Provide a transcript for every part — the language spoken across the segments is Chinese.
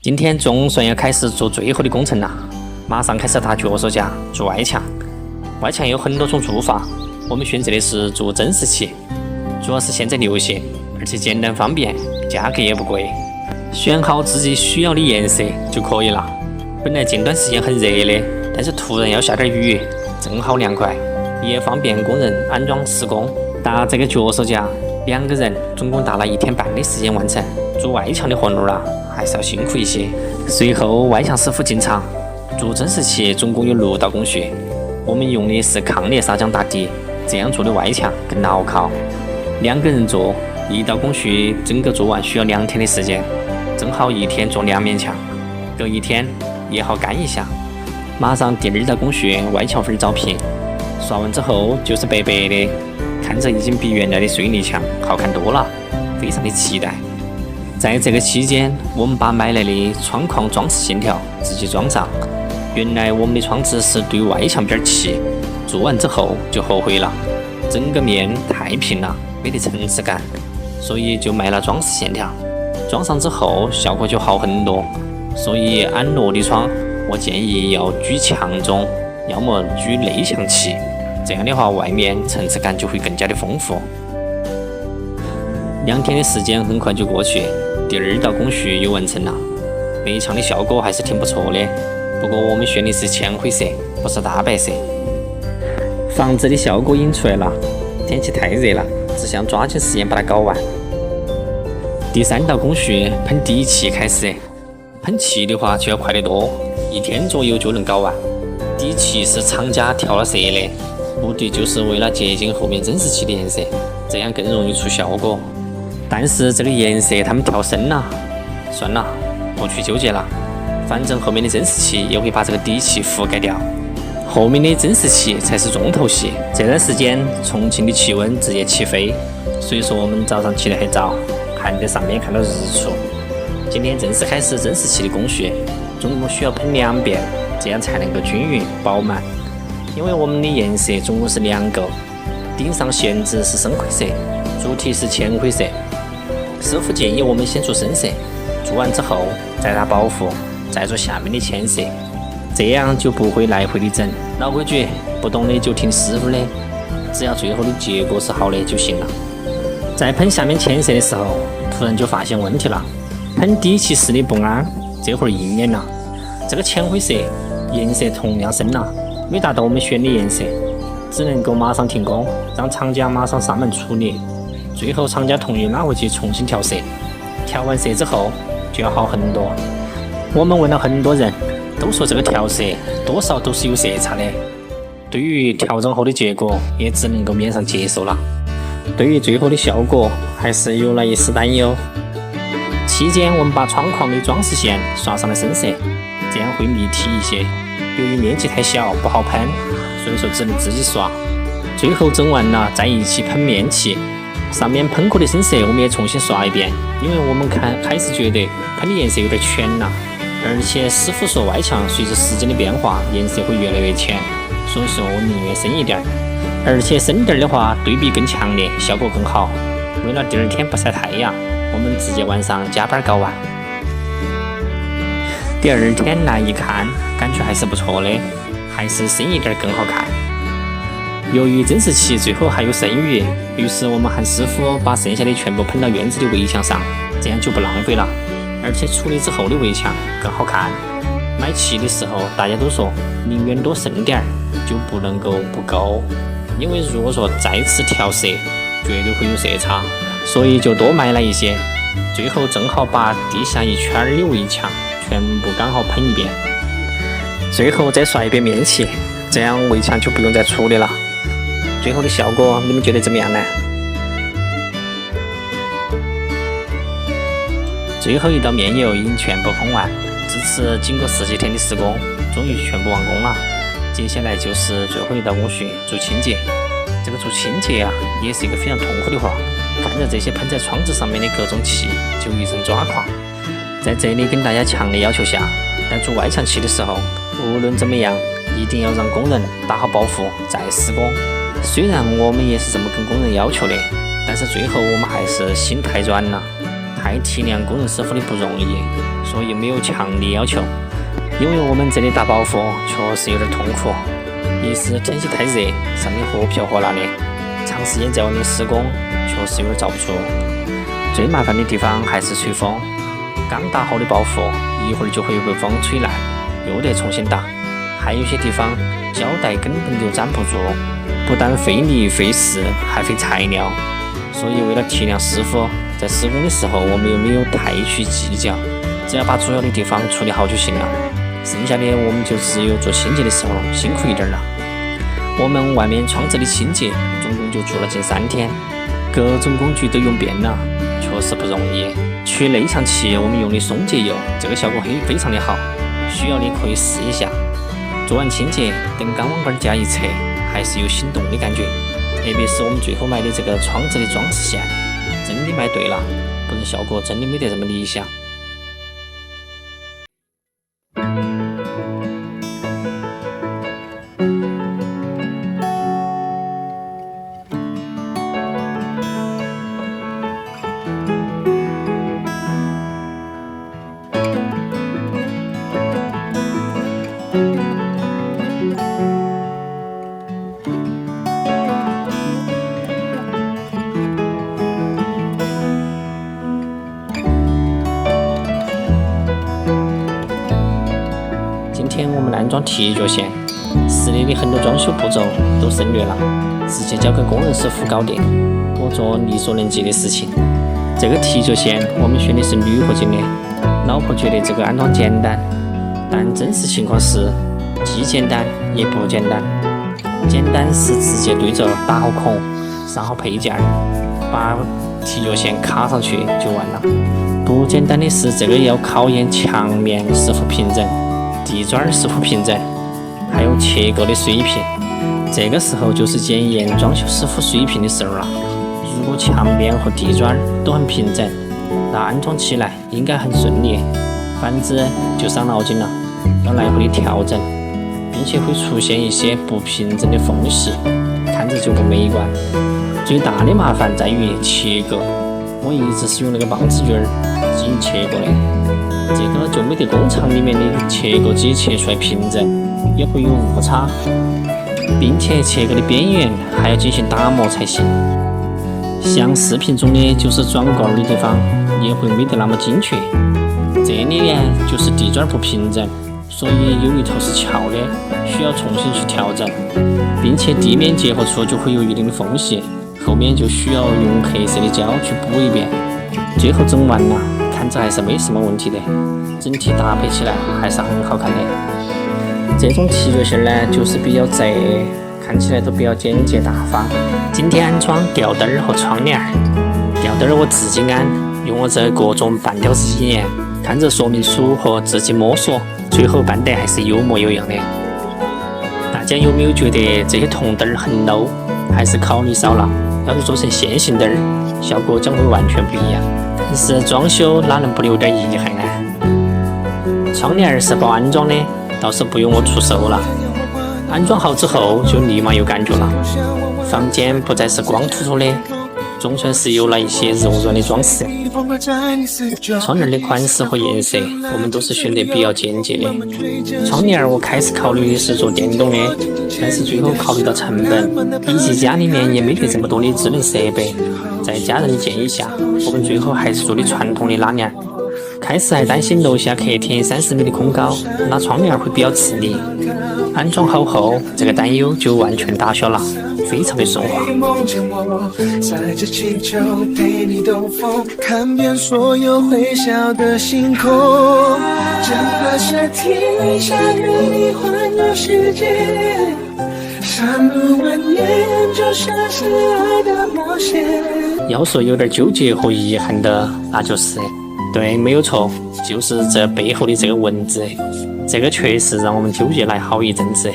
今天总算要开始做最后的工程了，马上开始打脚手架做外墙。外墙有很多种做法，我们选择的是做增势漆，主要是现在流行，而且简单方便，价格也不贵。选好自己需要的颜色就可以了。本来近段时间很热的，但是突然要下点雨，正好凉快，也方便工人安装施工。打这个脚手架，2个人总共打了1天半的时间完成。做外墙的活路了，还是要辛苦一些。随后外墙师傅进场，做增势漆总共有6道工序，我们用的是抗裂砂浆打底，这样做的外墙更牢靠。2个人做1道工序，整个做完需要2天的时间，正好1天做2面墙，隔1天也好干一下。马上第2道工序，外墙粉招平，刷完之后就是白白的，看着已经比原来的水泥墙好看多了，非常的期待。在这个期间，我们把买来的窗框装饰线条自己装上。原来我们的窗子是对外墙边漆，做完之后就后悔了，整个面太平了，没得层次感，所以就买了装饰线条。装上之后效果就好很多，所以安落地窗我建议要居墙中，要么居内墙漆，这样的话外面层次感就会更加的丰富。2天的时间很快就过去，第2道工序又完成了。内墙的效果还是挺不错的，不过我们选的是铅灰色，不是大白色。房子的效果影出来了，天气太热了，只想抓紧时间把它搞完。第3道工序喷底漆开始，喷漆的话就要快得多，1天左右就能搞完。底漆是厂家调了色的，目的就是为了接近后面增势漆的颜色，这样更容易出效果。但是这个颜色他们调深了，算了，不去纠结了，反正后面的增势漆也会把这个底漆覆盖掉，后面的增势漆才是重头戏。这段时间重庆的气温直接起飞，所以说我们早上起得很早，看在上面看到日出。今天正式开始增势漆的工序，总共需要喷2遍，这样才能够均匀饱满。因为我们的颜色总共是2个，顶上线质是深灰色，主体是铅灰色。师傅建议我们先做深色，做完之后再打包覆，再做下面的铅色，这样就不会来回的整。老规矩，不懂的就听师傅的，只要最后的结果是好的就行了。在喷下面铅色的时候，突然就发现问题了，喷底漆时的不安，这会儿应验了。这个铅灰色颜色同样深了，没达到我们选的颜色，只能够马上停工，让厂家马上上门处理。最后厂家同意拿回去重新调色，调完色之后就要好很多。我们问了很多人，都说这个调色多少都是有色差的，对于调整后的结果也只能够勉强接受了，对于最后的效果还是有了一丝担忧。期间我们把窗框的装饰线刷上了深色，这样会立体一些，由于面积太小不好喷，所以说只能自己刷。最后整完了再一起喷面漆，上面喷过的深色我们也重新刷一遍，因为我们开始觉得喷的颜色有点浅了，而且师傅说外墙随着时间的变化颜色会越来越浅，所以说我宁愿深一点，而且深点的话对比更强烈，效果更好。为了第2天不晒太阳，我们直接晚上加班搞完。第2天来一看，感觉还是不错的，还是深一点更好看。由于增势漆最后还有剩余，于是我们喊师傅把剩下的全部喷到院子的围墙上，这样就不浪费了，而且处理之后的围墙更好看。买漆的时候大家都说宁愿多剩点，就不能够不够，因为如果说再次调色绝对会有色差，所以就多买了一些。最后正好把地下1圈的围墙全部刚好喷一遍，最后再刷一遍面漆，这样围墙就不用再处理了。最后的效果你们觉得怎么样呢？最后1道面油已经全部喷完，至此经过10几天的施工，终于全部完工了。接下来就是最后1道工序，做清洁。这个做清洁啊，也是一个非常痛苦的活，看着这些喷在窗子上面的各种漆，就一阵抓狂。在这里跟大家强烈要求下，在做外墙漆的时候，无论怎么样，一定要让工人打好包覆再施工。虽然我们也是这么跟工人要求的，但是最后我们还是心太软了，太体谅工人师傅的不容易，所以没有强烈要求。因为我们这里打包货确实有点痛苦，一是天气太热，上面活飘活辣的，长时间在外面施工，确实有点遭不住。最麻烦的地方还是吹风，刚打好的包货，一会儿就会被风吹烂，又得重新打。还有些地方胶带根本就粘不住，不但费力费时，还费材料。所以为了体谅师傅，在施工的时候我们又没有太去计较，只要把主要的地方处理好就行了。剩下的我们就只有做清洁的时候辛苦一点了。我们外面窗子的清洁总共就做了近3天，各种工具都用遍了，确实不容易。去内墙漆我们用的松节油，这个效果非常的好，需要的可以试一下。做完清洁，等钢网板架一拆，还是有心动的感觉。特别是我们最后买的这个窗子的装饰线，真的买对了，不然效果真的没得这么理想。今天我们安装铁脚线，室内的很多装修步骤都省略了，直接交给工人师傅搞定，我做力所能及的事情。这个铁脚线我们选的是铝合金的，老婆觉得这个安装简单，但真实情况是既简单也不简单。简单是直接对着打好孔，上好配件，把铁脚线卡上去就完了。不简单的是这个要考验墙面是否平整，地砖是否平整，还有切割的水平。这个时候就是检验装修师傅水平的时候了。如果墙面和地砖都很平整，那安装起来应该很顺利。反之就伤脑筋了，要来回的调整，并且会出现一些不平整的缝隙，看着就不美观。最大的麻烦在于切割，我一直是用那个棒子锯进行切割的，这个就没得工厂里面的切割机切出来平整，也会有误差，并且切割的边缘还要进行打磨才行。像视频中的就是转棍的地方也会没得那么精确。这里呢就是地砖不平整，所以有一头是翘的，需要重新去调整，并且地面结合处就会有一定的缝隙，后面就需要用黑色的胶去补一遍。最后整完了，看着还是没什么问题的，整体搭配起来还是很好看的。这种铁脚线呢就是比较窄，看起来都比较简洁大方。今天安装吊灯和窗帘，吊灯我自己安，用了这各种半吊子经验，看着说明书和自己摸索，最后办得还是有模有样的。大家有没有觉得这些铜灯很 low？ 还是考虑少了？要是做成线性灯，效果将会完全不一样。但是装修哪能不留点遗憾呢？窗帘是包安装的，倒是不用我出手了。安装好之后就立马有感觉了，房间不再是光秃秃的，总算是有了一些柔软的装饰。窗帘的款式和颜色我们都是选得比较简洁的。窗帘我开始考虑的是做电动的，但是最后考虑到成本，以及家里面也没得这么多的智能设备，在家人的建议下，我们最后还是做的传统的拉帘。开始还担心楼下客厅30米的空高，拉窗帘会比较吃力。安装好后，这个担忧就完全打消了，非常的顺滑。载着气球陪你兜风，看遍所有会笑的星空。整个夏天想跟你环游世界，山路蜿蜒就像是爱的冒险。要说有点纠结和遗憾的，那就是对，没有错，就是这背后的这个文字，这个确实让我们纠结了好一阵子，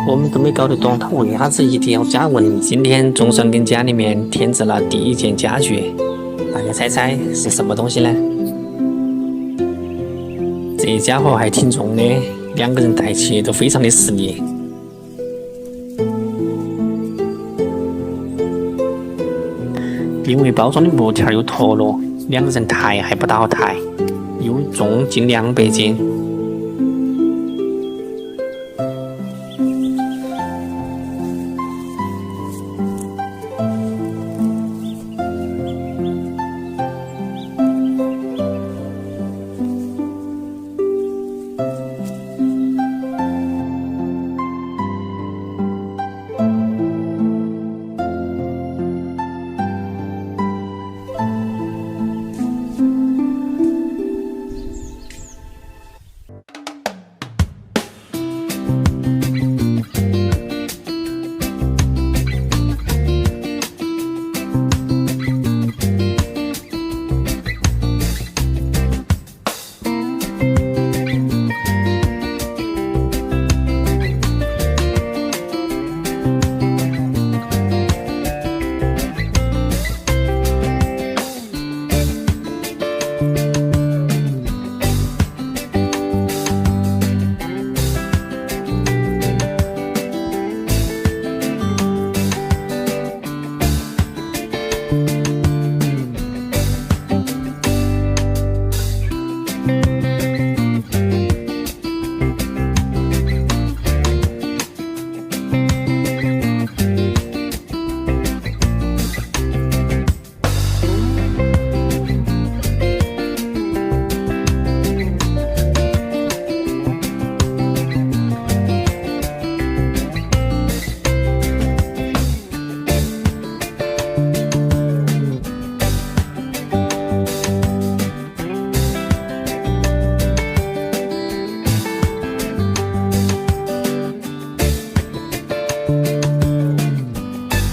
我们都没搞得懂它为啥子一定要加文。今天总算跟家里面添置了第一件家具，大家猜猜是什么东西呢？这家伙还挺重的，2个人带起都非常的吃力。因为包装的木条有脱落， 2个人抬还不倒抬，又重近200斤。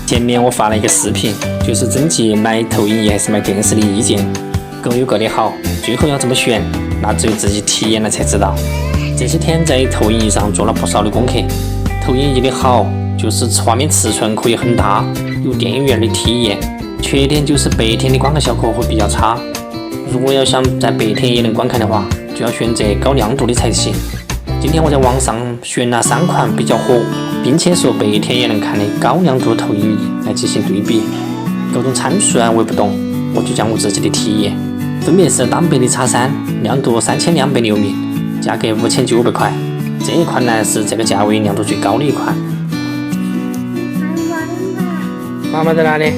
前面我发了一个视频，就是征集买投影仪还是买电视的意见，各有各的好，最后要怎么选，那只有自己体验了才知道。这些天在投影仪上做了不少的功课。投影仪的好就是画面尺寸可以很大，有电影院的体验，缺点就是白天的观看效果会比较差。如果要想在白天也能观看的话，就要选择高亮度的才行。今天我在网上选了3款比较火，并且说白天也能看的高亮度投影仪来进行对比。各种参数我也不懂，我就讲我自己的体验，分别是单白的 X3， 亮度3200流米，价格5900块。这一款呢是这个价位亮度最高的一款。妈妈在哪里？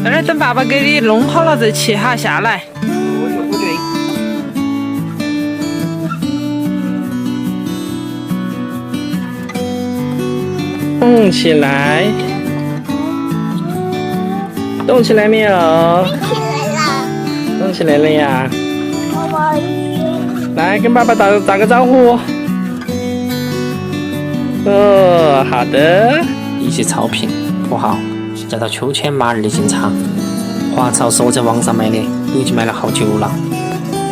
在那儿等爸爸给你弄好了再骑哈下来。动起来，动起来没有？动起来了呀！来跟爸爸打个招呼。哦，好的。一些草坪铺好，再到秋千马儿的进场。滑草是我在网上买的，已经买了好久了。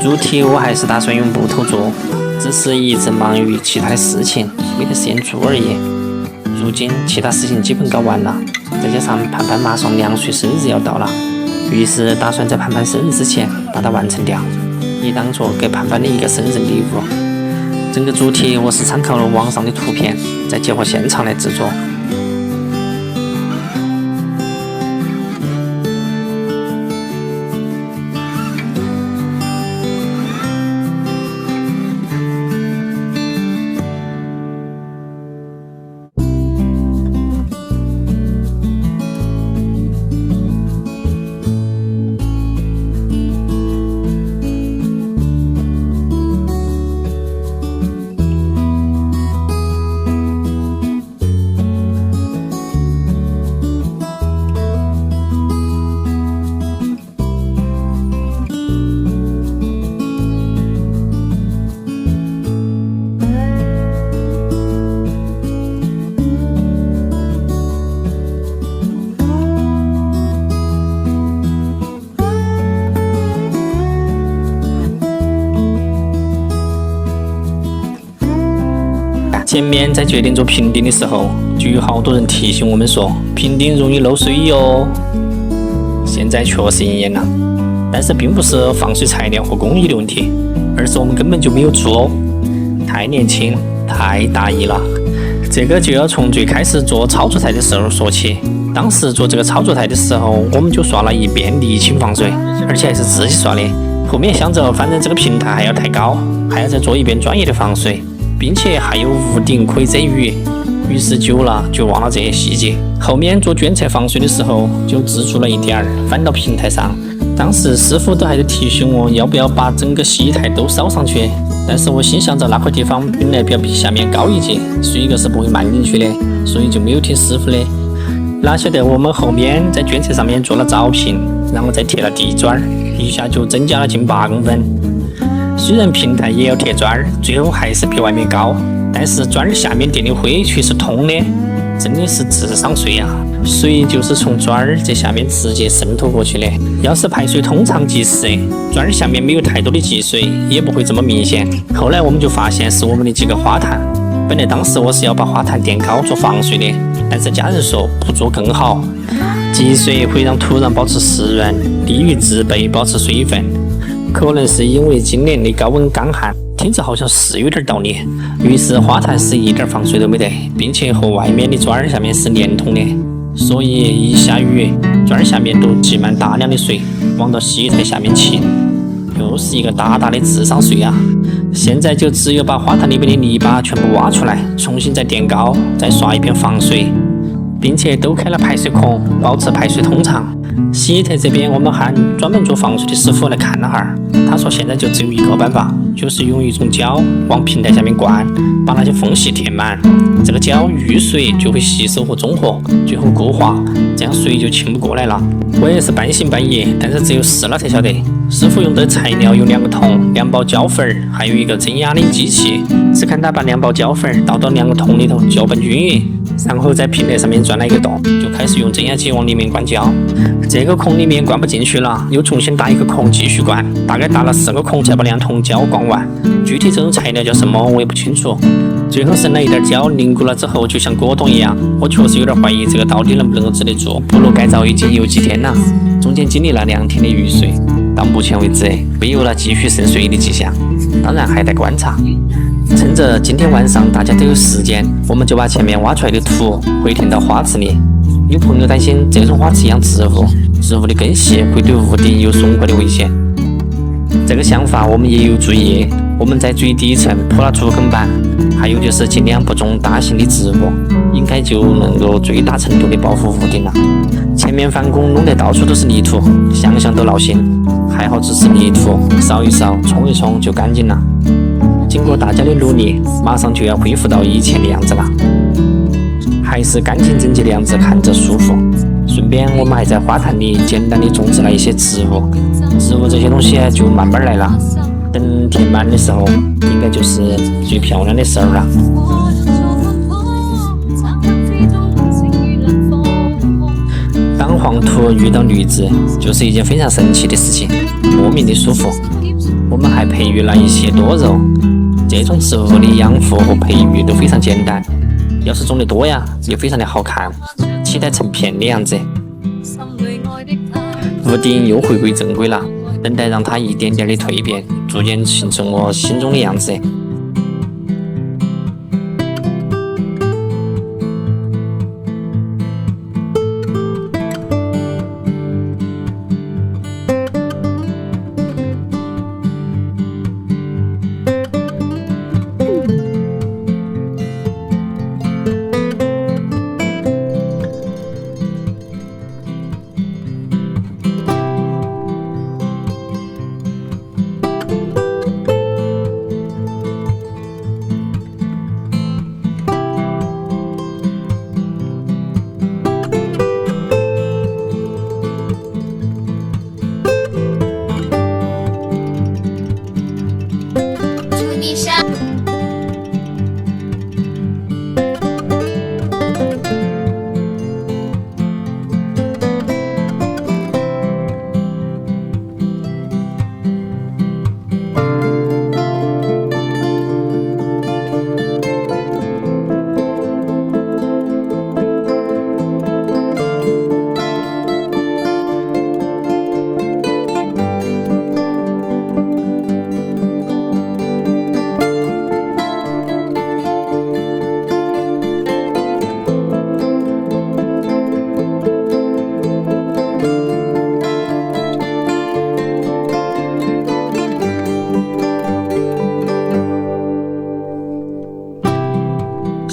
主题我还是打算用木头做，只是一直忙于其他的事情，没得时间做而已。如今其他事情基本搞完了，再加上盼盼马上2岁生日要到了，于是打算在盼盼生日之前把它完成掉，也当做给盼盼的一个生日礼物。整个主题我是参考了网上的图片，再结合现场来制作。前面在决定做平顶的时候，就有好多人提醒我们说平顶容易漏水哟。现在确实应验了，但是并不是防水材料和工艺的问题，而是我们根本就没有做哦。太年轻，太大意了。这个就要从最开始做操作台的时候说起。当时做这个操作台的时候，我们就刷了一遍沥青防水，而且还是自己刷的。后面想着反正这个平台还要太高，还要再做一遍专业的防水，并且还有屋顶可以遮雨，于是久了就忘了这些细节。后面做卷材防水的时候，就自出了一点儿翻到平台上。当时师傅都还在提醒我要不要把整个洗衣台都烧上去，但是我心想着那块地方本来要比下面高一截，水个是不会漫进去的，所以就没有听师傅的。哪晓得我们后面在卷材上面做了藻平，然后再贴了地砖，一下就增加了近8公分。虽然平台也要贴砖，最后还是比外面高，但是砖下面垫的灰却是通的，真的是智商税啊！水就是从砖这下面直接渗透过去的。要是排水通畅及时，砖下面没有太多的积水，也不会这么明显。后来我们就发现是我们的几个花坛。本来当时我是要把花坛垫高做防水的，但是家人说不做更好，积水会让土壤保持湿润，利于植被保持水分。可能是因为今年的高温干旱，听着好像是有点道理。于是花坛是一点防水都没得，并且和外面的砖下面是连通的，所以一下雨，砖下面都积满大量的水，往到洗衣台下面倾，又是一个大大的智商税啊！现在就只有把花坛里面的泥巴全部挖出来，重新再垫高，再刷一遍防水，并且都开了排水孔，保持排水通畅。洗衣台这边我们喊专门做防水的师傅来看了哈，他说现在就只有一个办法，就是用一种胶往平台下面灌，把那些缝隙填满，这个胶遇水就会吸收和中和，最后固化，这样水就浸不过来了。我也是半信半疑，但是只有试了才晓得。师傅用的材料有2个桶、2包胶粉，还有一个增压的机器。只看他把2包胶粉倒到2个桶里头，搅拌均匀，然后在平台上面钻了一个洞，就开始用增压机往里面灌胶。这个孔里面灌不进去了，又重新打一个孔继续灌，大概打了4个孔才把2桶胶灌完。具体这种材料叫什么我也不清楚。最后剩了一点胶，凝固了之后就像果冻一样。我确实有点怀疑这个到底能不能够治得住。部落改造已经有几天了，中间经历了2天的雨水，到目前为止没有了继续渗水的迹象，当然还待观察。趁着今天晚上大家都有时间，我们就把前面挖出来的土回填到花池里。有朋友担心这种花池养植物的根系会对屋顶有损坏的危险，这个想法我们也有注意。我们在最底层铺了竹根板，还有就是尽量不种大型的植物，应该就能够最大程度的保护屋顶了。前面翻工弄得到处都是泥土，想想都闹心，还好只是泥土，扫一扫冲一冲就干净了。经过大家的努力，马上就要恢复到以前的样子了，还是干净整洁的样子，看着舒服。顺便我们还在花坛里简单的种植了一些植物这些东西就慢慢来了，等填满的时候应该就是最漂亮的时候了。当黄土遇到绿植就是一件非常神奇的事情，莫名的舒服。我们还培育了一些多肉，这种植物的养护和培育都非常简单，要是种得多呀又非常的好看，期待成片的样子。屋顶又回归正轨了，等待让它一点点的蜕变，逐渐形成我心中的样子。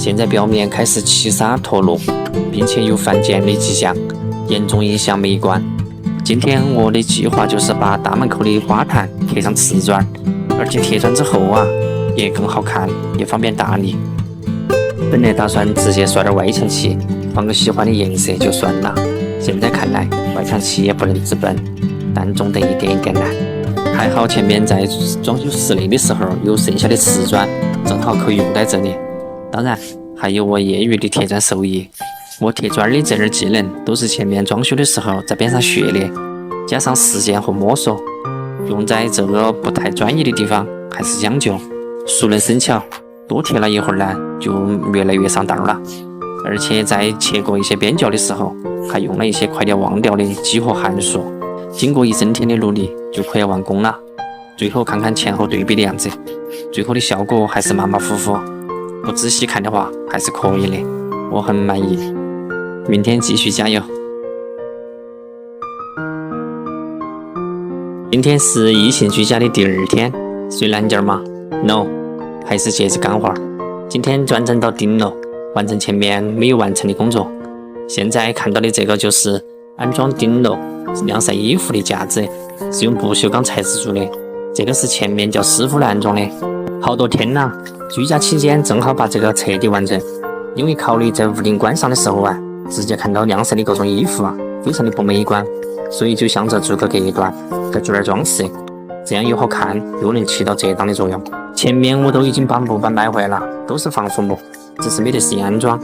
现在表面开始起沙脱落，并且有犯碱的迹象，严重影响美观。今天我的计划就是把大门口的花坛贴上瓷砖，而且贴砖之后也更好看，也方便打理。本来打算直接刷点外墙漆，放个喜欢的颜色就算了，现在看来外墙漆也不能治本，但总得一点一点来。还好前面在装修室内的时候有剩下的瓷砖，正好可以用在这里。当然还有我业余的贴砖手艺，我贴砖的这点技能都是前面装修的时候在边上学的，加上实践和摸索，用在这个不太专业的地方还是讲究，熟能生巧，多贴了一会儿呢就越来越上道了。而且在切过一些边角的时候，还用了一些快点忘掉的几何函数，经过一整天的努力就快要完工了。最后看看前后对比的样子，最后的效果还是马马虎虎，不仔细看的话还是可以的，我很满意。明天继续加油。今天是疫情居家的第2天，睡懒觉吗 ？No， 还是接着干活。今天转正到顶楼，完成前面没有完成的工作。现在看到的这个就是安装顶楼晾晒衣服的架子，是用不锈钢材质做的。这个是前面叫师傅来安装的，好多天了，居家期间正好把这个彻底完成。因为考虑在屋顶观赏的时候直接看到晾晒的各种衣服非常的不美观，所以就想着做个隔断，再做点装饰，这样又好看又能起到遮挡的作用。前面我都已经把木板买回来了，都是防腐木，只是没得时间安装。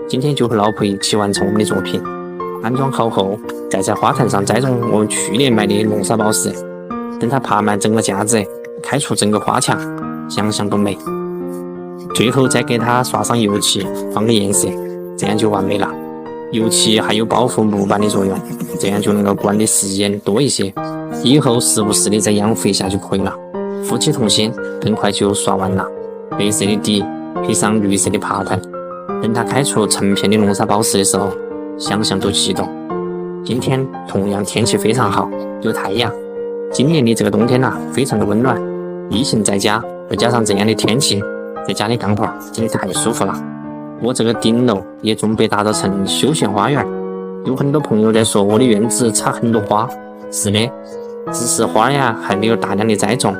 今天就和老婆一起完成我们的作品。安装好后，再在花坛上栽种我们去年买的龙沙宝石，等它爬满整个架子，开出整个花墙，想想都美。最后再给它刷上油漆，放个颜色，这样就完美了。油漆还有保护木板的作用，这样就能够管的时间多一些，以后时不时的再养护一下就可以了。夫妻同心，更快就刷完了。白色的底配上绿色的爬盘，等它开出成片的龙沙宝石的时候，想想都激动。今天同样天气非常好，有太阳。今年的这个冬天非常的温暖。疫情在家，再加上这样的天气，在家里干活真的太舒服了。我这个顶楼也准备打造成休闲花园，有很多朋友在说我的院子插很多花，是的，只是花还没有大量的栽种。